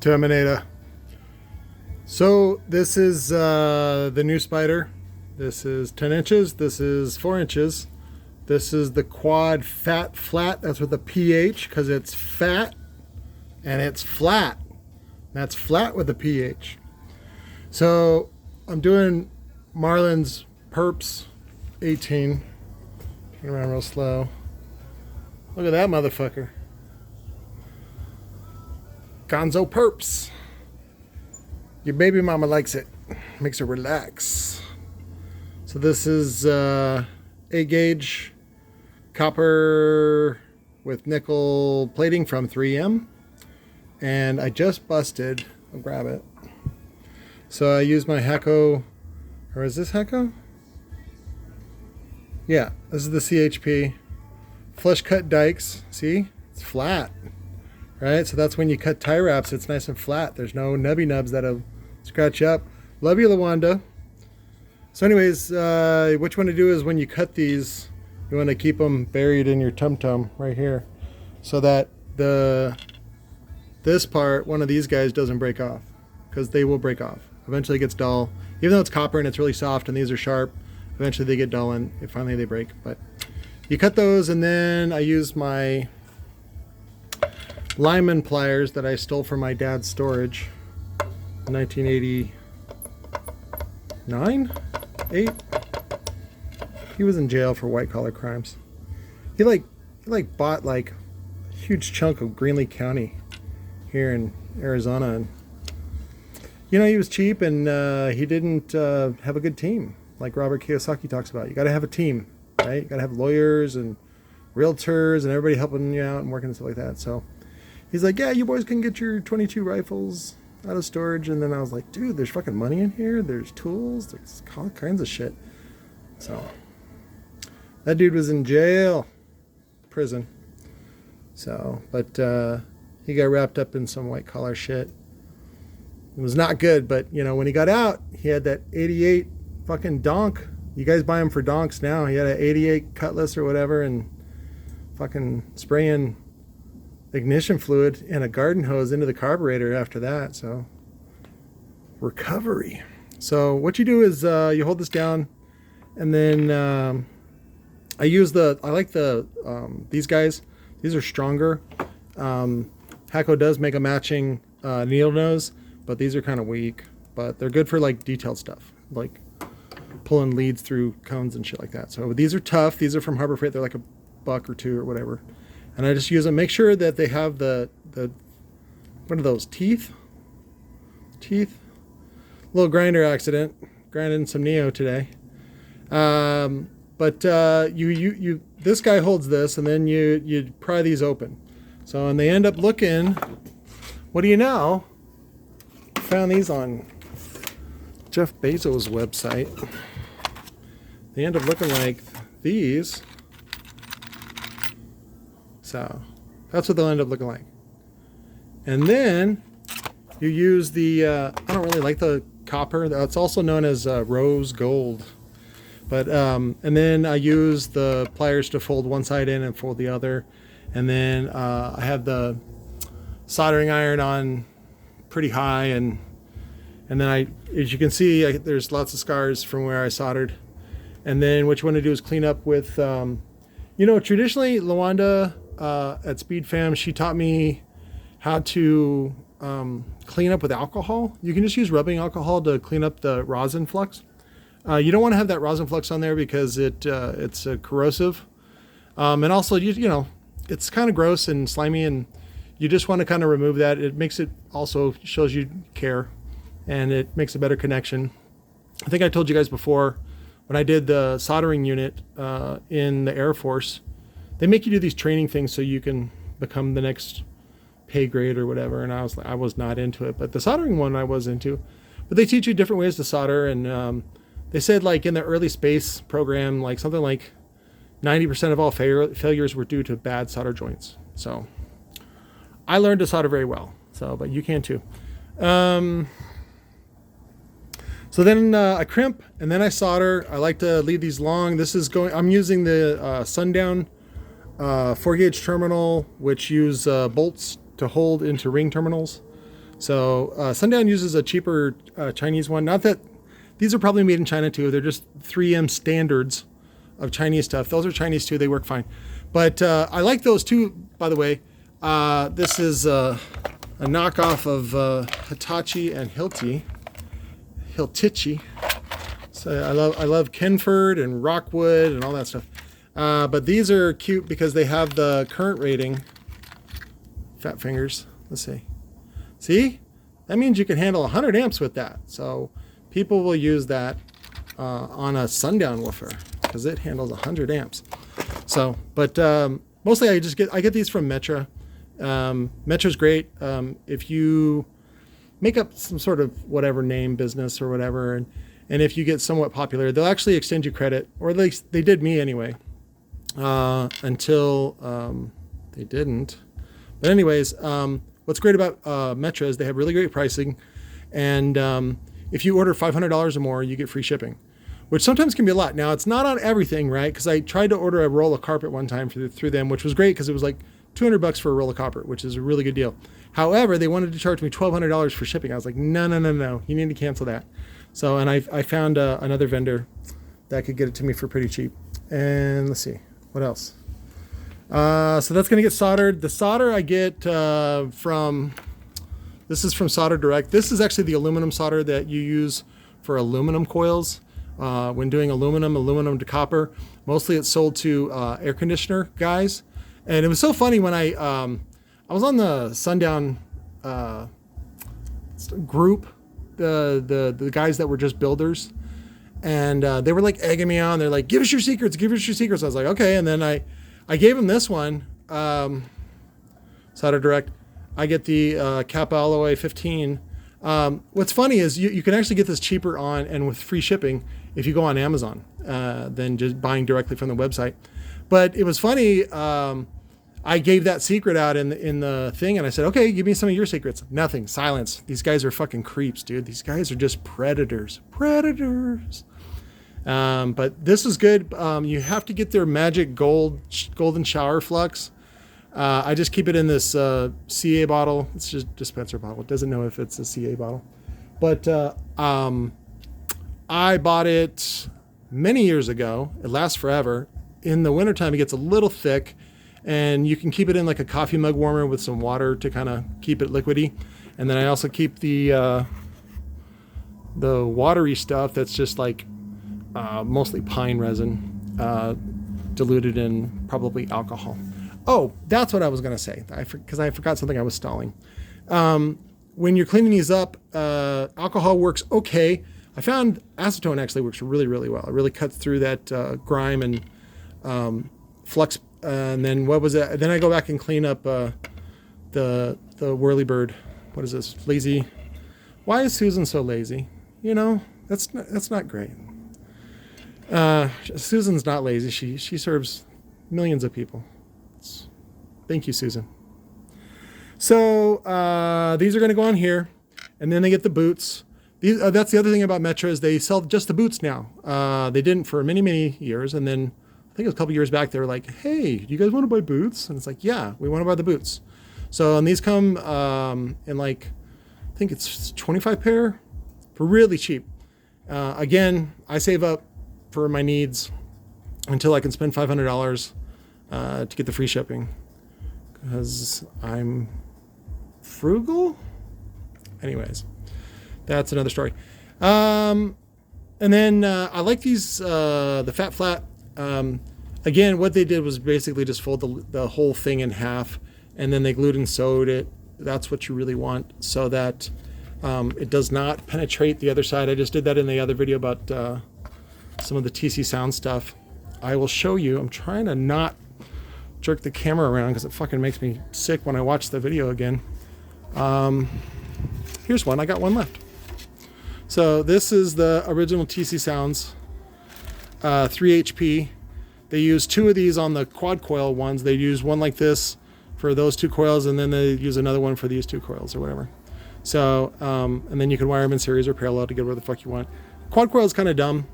Terminator. So this is the new spider. This is 10 inches. This is 4 inches. This is the quad Phat Phlat. That's with a PH because it's fat and it's flat. That's flat with a PH. So I'm doing Marlin's Purps 18. Turn around real slow. Look at that motherfucker. GONZO Purps. Your baby mama likes it. Makes her relax. So this is A gauge copper with nickel plating from 3M. And I just busted. I'll grab it. So I use my Hako. Or is this Hako? Yeah, this is the CHP. Flush cut dikes. See? It's flat. Right? So that's when you cut tie wraps, it's nice and flat. There's no nubby nubs that'll scratch up. Love you, Lawanda. So anyways, what you want to do is when you cut these, you want to keep them buried in your tum-tum right here. So that this part, one of these guys doesn't break off. Because they will break off. Eventually it gets dull. Even though it's copper and it's really soft and these are sharp, eventually they get dull and finally they break. But you cut those, and then I use my Lyman pliers that I stole from my dad's storage in 1989, 8. He was in jail for white collar crimes. He bought like a huge chunk of Greenlee County here in Arizona, and you know, he was cheap, and he didn't have a good team like Robert Kiyosaki talks about. You got to have a team, right? You got to have lawyers and realtors and everybody helping you out and working and stuff like that. So he's like, yeah, you boys can get your 22 rifles out of storage. And then I was like, dude, there's fucking money in here. There's tools. There's all kinds of shit. So that dude was in jail, prison. So, but he got wrapped up in some white collar shit. It was not good, but you know, when he got out, he had that 88 fucking donk. You guys buy them for donks now. He had an 88 Cutlass or whatever, and fucking spraying ignition fluid and a garden hose into the carburetor after that. So recovery. So what you do is you hold this down, and then I like these guys. These are stronger. Hako does make a matching needle nose, but these are kind of weak. But they're good for like detailed stuff, like pulling leads through cones and shit like that. So these are tough. These are from Harbor Freight. They're like $1 or $2 or whatever. And I just use them. Make sure that they have the what are those, teeth? Little grinder accident. Grinding some Neo today. But this guy holds this, and then you pry these open. So, and they end up looking, what do you know? Found these on Jeff Bezos' website. They end up looking like these. So that's what they'll end up looking like. And then you use the, I don't really like the copper. That's also known as rose gold. But, and then I use the pliers to fold one side in and fold the other. And then I have the soldering iron on pretty high. And then as you can see, there's lots of scars from where I soldered. And then what you want to do is clean up with, you know, traditionally Lawanda at Speed Fam, she taught me how to clean up with alcohol. You can just use rubbing alcohol to clean up the rosin flux. You don't want to have that rosin flux on there because it's corrosive. And also, you know, it's kind of gross and slimy, and you just want to kind of remove that. It makes it also shows you care, and it makes a better connection. I think I told you guys before, when I did the soldering unit in the Air Force, they make you do these training things so you can become the next pay grade or whatever. And I was not into it, but the soldering one I was into. But they teach you different ways to solder, and they said like in the early space program, like something like 90% of all failures were due to bad solder joints. So I learned to solder very well. So, but you can too. So then I crimp, and then I solder. I like to leave these long. I'm using the Sundown 4-gauge terminal, which use bolts to hold into ring terminals. So Sundown uses a cheaper Chinese one. Not that these are probably made in China too. They're just 3M standards of Chinese stuff. Those are Chinese too. They work fine. But I like those too, by the way. This is a knockoff of Hitachi and Hiltichi. So I love Kenford and Rockwood and all that stuff. But these are cute because they have the current rating. Fat fingers. Let's see. See? That means you can handle 100 amps with that. So people will use that on a Sundown woofer because it handles 100 amps. So, but mostly I get these from Metra. Metra's great. If you make up some sort of whatever name business or whatever, and if you get somewhat popular, they'll actually extend you credit, or at least they did me anyway, until they didn't. But anyways, what's great about Metra is they have really great pricing, and if you order $500 or more, you get free shipping, which sometimes can be a lot. Now, it's not on everything, right? Because I tried to order a roll of carpet one time through them, which was great because it was like $200 for a roll of carpet, which is a really good deal. However, they wanted to charge me $1,200 for shipping. I was like, no, you need to cancel that. So, and I found another vendor that could get it to me for pretty cheap. And let's see, what else? So that's going to get soldered. The solder I get this is from Solder Direct. This is actually the aluminum solder that you use for aluminum coils when doing aluminum to copper. Mostly it's sold to air conditioner guys. And it was so funny when I was on the Sundown group, the guys that were just builders, and they were like egging me on. They're like, give us your secrets. I was like, okay. And then I gave them this one, Solder Direct. I get the Kappa Alloy 15. What's funny is you can actually get this cheaper on and with free shipping if you go on Amazon than just buying directly from the website. But it was funny. I gave that secret out in the thing, and I said, okay, give me some of your secrets. Nothing. Silence. These guys are fucking creeps, dude. These guys are just predators. But this is good. You have to get their magic golden shower flux. I just keep it in this CA bottle. It's just a dispenser bottle. It doesn't know if it's a CA bottle. But I bought it many years ago. It lasts forever. In the wintertime, it gets a little thick. And you can keep it in like a coffee mug warmer with some water to kind of keep it liquidy. And then I also keep the watery stuff that's just like mostly pine resin, diluted in probably alcohol. Oh, that's what I was going to say, because I forgot something I was stalling. When you're cleaning these up, alcohol works okay. I found acetone actually works really, really well. It really cuts through that grime and flux. And then what was it? Then I go back and clean up the whirlybird. What is this? Lazy. Why is Susan so lazy? You know, that's not great. Susan's not lazy. She serves millions of people. Thank you, Susan. So these are going to go on here, and then they get the boots. That's the other thing about Metra is they sell just the boots now. They didn't for many, many years, and then I think it was a couple years back they were like, "Hey, do you guys want to buy boots?" And it's like, "Yeah, we want to buy the boots." So and these come in like I think it's 25 pair for really cheap. Again, I save up for my needs until I can spend $500 to get the free shipping because I'm frugal. Anyways, that's another story. And then I like these, the Phat Phlat. Again, what they did was basically just fold the whole thing in half, and then they glued and sewed it. That's what you really want, so that it does not penetrate the other side. I just did that in the other video about some of the TC sound stuff. I will show you. I'm trying to not jerk the camera around because it fucking makes me sick when I watch the video again. Here's one. I got one left. So this is the original TC Sounds 3 HP. They use two of these on the quad coil ones. They use one like this for those two coils, and then they use another one for these two coils or whatever. So, and then you can wire them in series or parallel to get where the fuck you want. Quad coil is kind of dumb.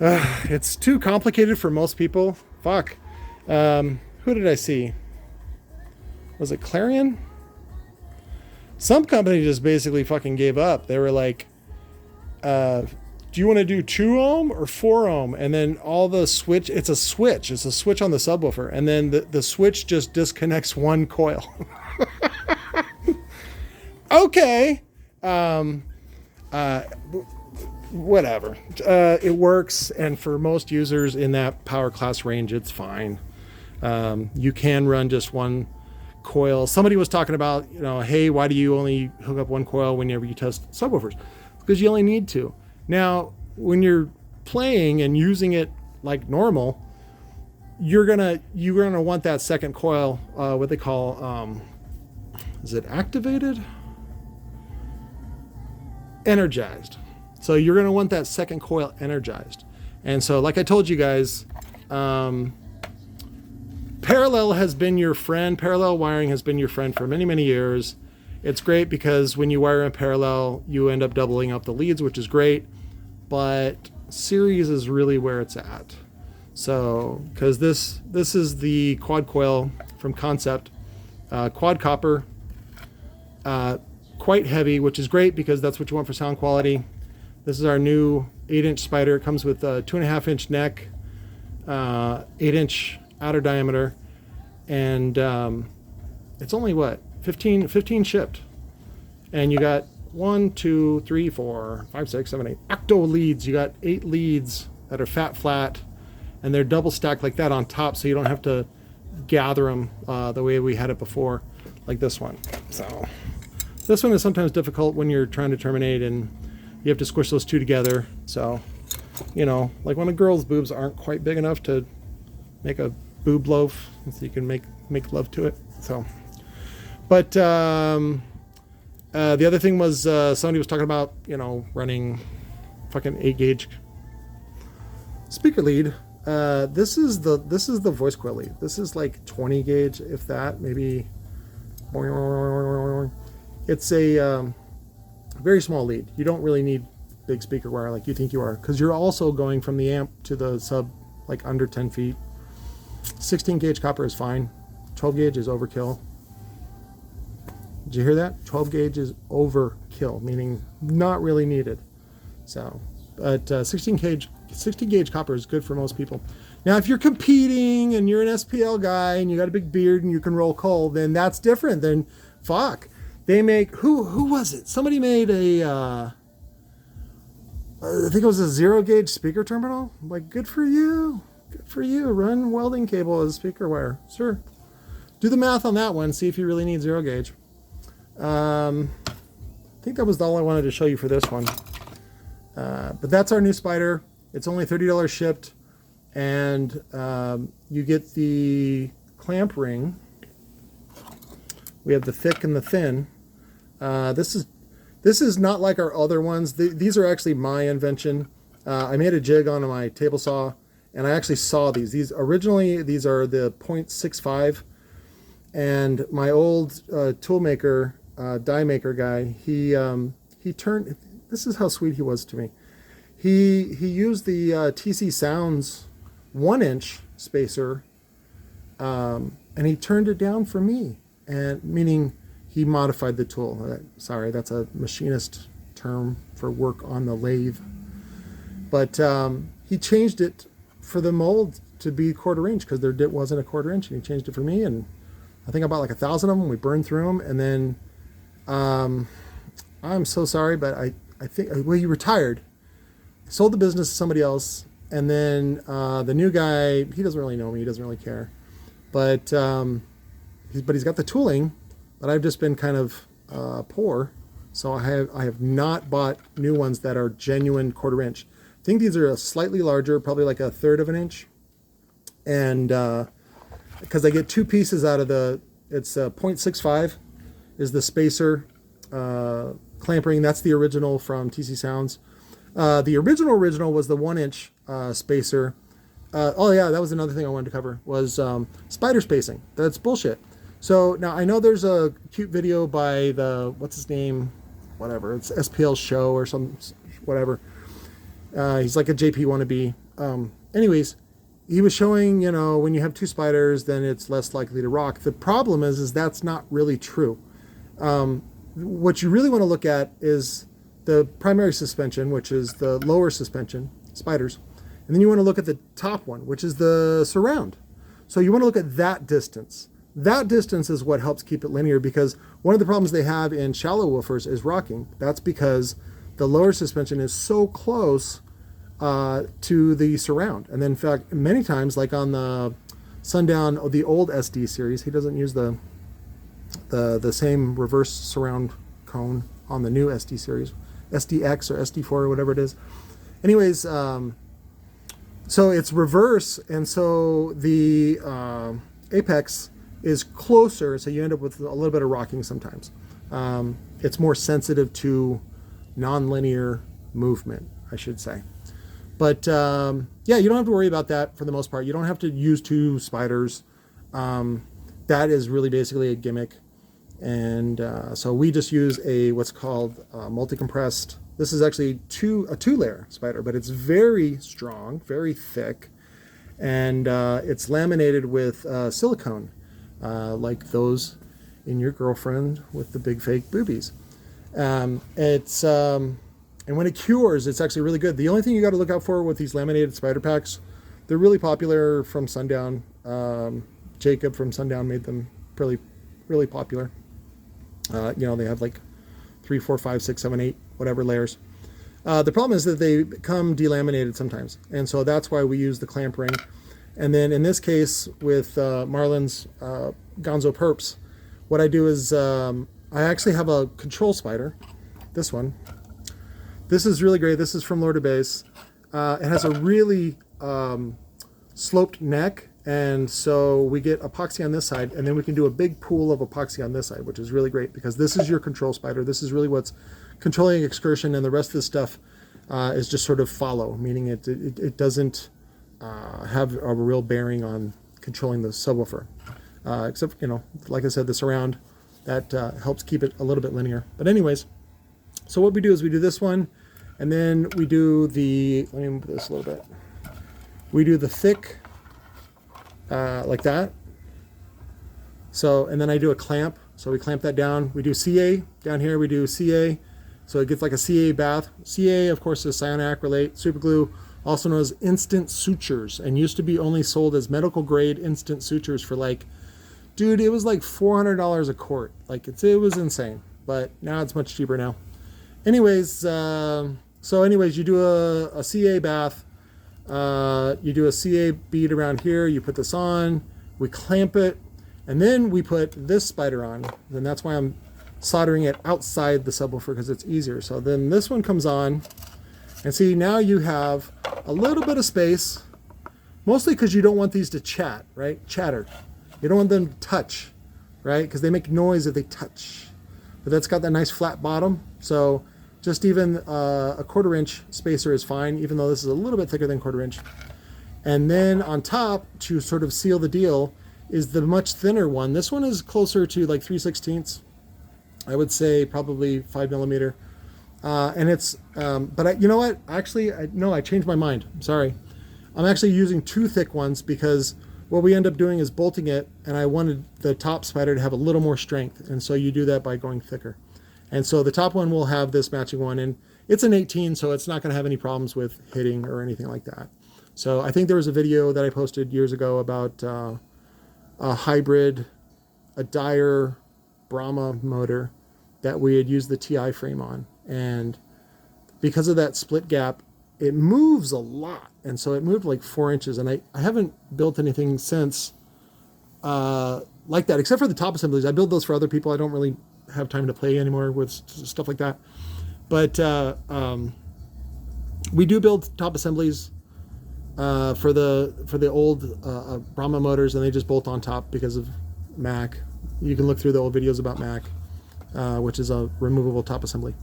It's too complicated for most people. Fuck. Who did I see? Was it Clarion? Some company just basically fucking gave up. They were like, do you want to do 2 ohm or 4 ohm? And then all the switch, it's a switch on the subwoofer. And then the switch just disconnects one coil. Okay. Whatever. It works. And for most users in that power class range, it's fine. You can run just one coil. Somebody was talking about, hey, why do you only hook up one coil whenever you test subwoofers? Because you only need to. Now, when you're playing and using it like normal, you're gonna want that second coil, what they call, is it activated? Energized. So you're gonna want that second coil energized. And so, like I told you guys, parallel has been your friend. Parallel wiring has been your friend for many, many years. It's great because when you wire in parallel, you end up doubling up the leads, which is great. But series is really where it's at. So, because this is the quad coil from Concept, quad copper, quite heavy, which is great because that's what you want for sound quality. This is our new 8-inch spider. It comes with a 2.5-inch neck, 8-inch outer diameter, and it's only what 15 shipped, and you got 1, 2, 3, 4, 5, 6, 7, 8 octo leads. You got 8 leads that are Phat Phlat, and they're double stacked like that on top, so you don't have to gather them the way we had it before, like this one. So this one is sometimes difficult when you're trying to terminate and you have to squish those two together. So, like when a girl's boobs aren't quite big enough to make a boob loaf, so you can make love to it. So, but the other thing was somebody was talking about running fucking 8-gauge speaker lead. This is the voice coil lead. This is like 20 gauge, if that, maybe. It's a very small lead. You don't really need big speaker wire like you think you are, because you're also going from the amp to the sub like under 10 feet. 16 gauge copper is fine. 12 gauge is overkill. Did you hear that? 12 gauge is overkill, meaning not really needed. So, but 16 gauge copper is good for most people. Now, if you're competing and you're an SPL guy and you got a big beard and you can roll coal, then that's different. Then fuck. They make, who was it? Somebody made a, I think it was a 0 gauge speaker terminal. Like, good for you. Good for you. Run welding cable as speaker wire. Sure. Do the math on that one. See if you really need 0 gauge. I think that was all I wanted to show you for this one. But that's our new spider. It's only $30 shipped. And you get the clamp ring. We have the thick and the thin. This is not like our other ones. These are actually my invention. I made a jig on my table saw, and I actually saw these. These are the 0.65, and my old tool maker, die maker guy, he turned. This is how sweet he was to me. He used the TC Sounds 1-inch spacer, and he turned it down for me. And meaning he modified the tool. Sorry, that's a machinist term for work on the lathe. But he changed it for the mold to be 1/4 inch because there wasn't a 1/4 inch, and he changed it for me. And I think I bought like 1,000 of them. We burned through them, and then I'm so sorry, but I think he retired, sold the business to somebody else, and then the new guy, he doesn't really know me, he doesn't really care, but he's got the tooling, but I've just been kind of poor, so I have not bought new ones that are genuine 1/4 inch. I think these are a slightly larger, probably like 1/3 of an inch, and because I get 2 pieces out of it's 0.65 is the spacer clamp ring. That's the original from TC Sounds. The original was the 1-inch spacer. Oh yeah, that was another thing I wanted to cover was spider spacing. That's bullshit. So now I know there's a cute video by what's his name? Whatever. It's SPL show or some whatever. He's like a JP wannabe. Anyways, he was showing, when you have 2 spiders, then it's less likely to rock. The problem is that's not really true. what you really want to look at is the primary suspension, which is the lower suspension, spiders. And then you want to look at the top one, which is the surround. So you want to look at that distance. That distance is what helps keep it linear, because one of the problems they have in shallow woofers is rocking. That's because the lower suspension is so close to the surround. And then in fact, many times, like on the Sundown, the old SD series, he doesn't use the same reverse surround cone on the new SD series, SDX or SD4 or whatever it is. Anyways, so it's reverse, and so the apex is closer, so you end up with a little bit of rocking sometimes. It's more sensitive to nonlinear movement, I should say. But yeah, you don't have to worry about that for the most part. You don't have to use two spiders. That is really basically a gimmick. And so we just use what's called multi-compressed. This is actually a two-layer spider, but it's very strong, very thick, and it's laminated with silicone, like those in your girlfriend with the big fake boobies. And when it cures, it's actually really good. The only thing you got to look out for with these laminated spider packs, they're really popular from Sundown. Jacob from Sundown made them really, really popular. You know, they have like 3, 4, 5, 6, 7, 8, whatever layers. The problem is that they become delaminated sometimes. And so that's why we use the clamp ring. And then in this case with Marlin's GONZO Purps, what I do is I actually have a control spider, this one. This is really great. This is from Lord of Base. It has a really sloped neck, and so we get epoxy on this side, and then we can do a big pool of epoxy on this side, which is really great because this is your control spider. This is really what's controlling excursion, and the rest of the stuff is just sort of follow, meaning it doesn't have a real bearing on controlling the subwoofer. Except, you know, like I said, the surround, that helps keep it a little bit linear. But anyways, so what we do is we do this one, and then we do let me move this a little bit. We do the thick, like that. So, and then I do a clamp. So we clamp that down. We do CA down here. We do CA. So it gets like a CA bath. CA, of course, is cyanoacrylate, super glue, also known as instant sutures, and used to be only sold as medical grade instant sutures for like, dude, it was like $400 a quart. Like it was insane, but now it's much cheaper now. Anyways, you do a CA bath, you do a CA bead around here, you put this on, we clamp it, and then we put this spider on, and that's why I'm soldering it outside the subwoofer, because it's easier. So then this one comes on, and see, now you have a little bit of space, mostly because you don't want these to chatter. You don't want them to touch, right? Because they make noise if they touch. But that's got that nice flat bottom, so just even a 1/4 inch spacer is fine, even though this is a little bit thicker than 1/4 inch. And then on top, to sort of seal the deal, is the much thinner one. This one is closer to like 3/16. I would say probably 5 millimeter. And it's, but you know what? Actually, I changed my mind. I'm sorry. I'm actually using 2 thick ones because what we end up doing is bolting it, and I wanted the top spider to have a little more strength. And so you do that by going thicker. And so the top one will have this matching one, and it's an 18, so it's not going to have any problems with hitting or anything like that. So I think there was a video that I posted years ago about a hybrid, a Dyer Brahma motor that we had used the TI frame on. And because of that split gap, it moves a lot. And so it moved like 4 inches, and I haven't built anything since like that, except for the top assemblies. I build those for other people. I don't really have time to play anymore with stuff like that. But we do build top assemblies for the old Brahma motors, and they just bolt on top because of Mac. You can look through the old videos about Mac, which is a removable top assembly.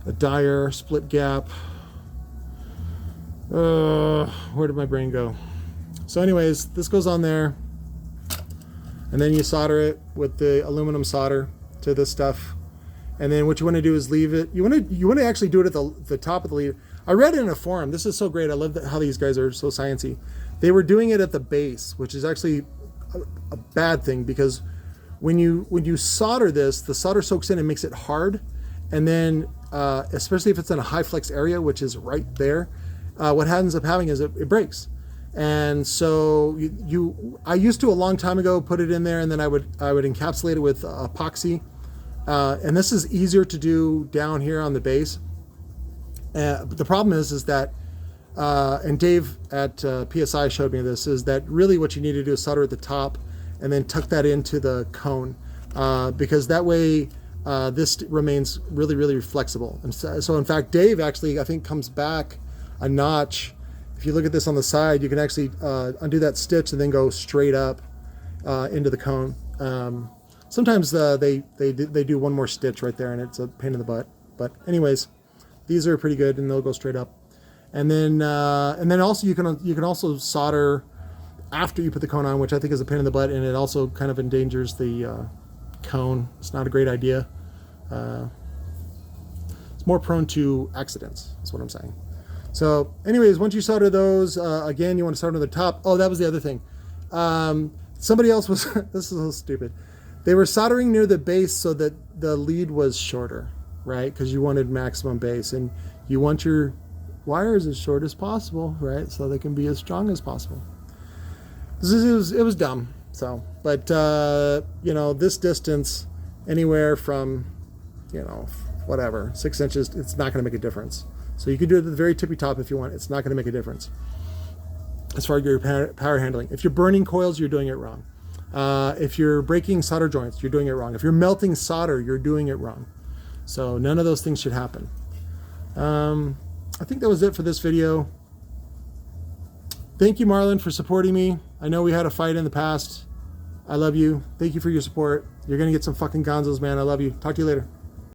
A Dyer split gap. Where did my brain go? So anyways, this goes on there, and then you solder it with the aluminum solder to this stuff. And then what you want to do is leave it. You want to actually do it at the top of the lead. I read it in a forum. This is so great. I love how these guys are so sciencey. They were doing it at the base, which is actually a bad thing, because when you solder this, the solder soaks in and makes it hard. And then, especially if it's in a high flex area, which is right there, what ends up happening is it breaks. And so I used to a long time ago put it in there, and then I would encapsulate it with epoxy. And this is easier to do down here on the base. But the problem is that, and Dave at PSI showed me this, is that really what you need to do is solder at the top and then tuck that into the cone, because that way this remains really, really flexible. And so in fact, Dave actually, I think, comes back a notch. If you look at this on the side, you can actually undo that stitch and then go straight up into the cone. Sometimes they do one more stitch right there, and it's a pain in the butt. But anyways, these are pretty good, and they'll go straight up. And then also you can also solder after you put the cone on, which I think is a pain in the butt, and it also kind of endangers the cone. It's not a great idea. It's more prone to accidents. That's what I'm saying. So anyways, once you solder those, again, you want to solder to the top. Oh, that was the other thing. Somebody else was, this is so stupid. They were soldering near the base so that the lead was shorter, right? Because you wanted maximum base, and you want your wires as short as possible, right? So they can be as strong as possible. It was dumb. So, but this distance, anywhere from, whatever, 6 inches, it's not going to make a difference. So you can do it at the very tippy top if you want. It's not going to make a difference as far as your power handling. If you're burning coils, you're doing it wrong. If you're breaking solder joints, you're doing it wrong. If you're melting solder, you're doing it wrong. So none of those things should happen. I think that was it for this video. Thank you, Marlon, for supporting me. I know we had a fight in the past. I love you. Thank you for your support. You're going to get some fucking gonzos, man. I love you. Talk to you later.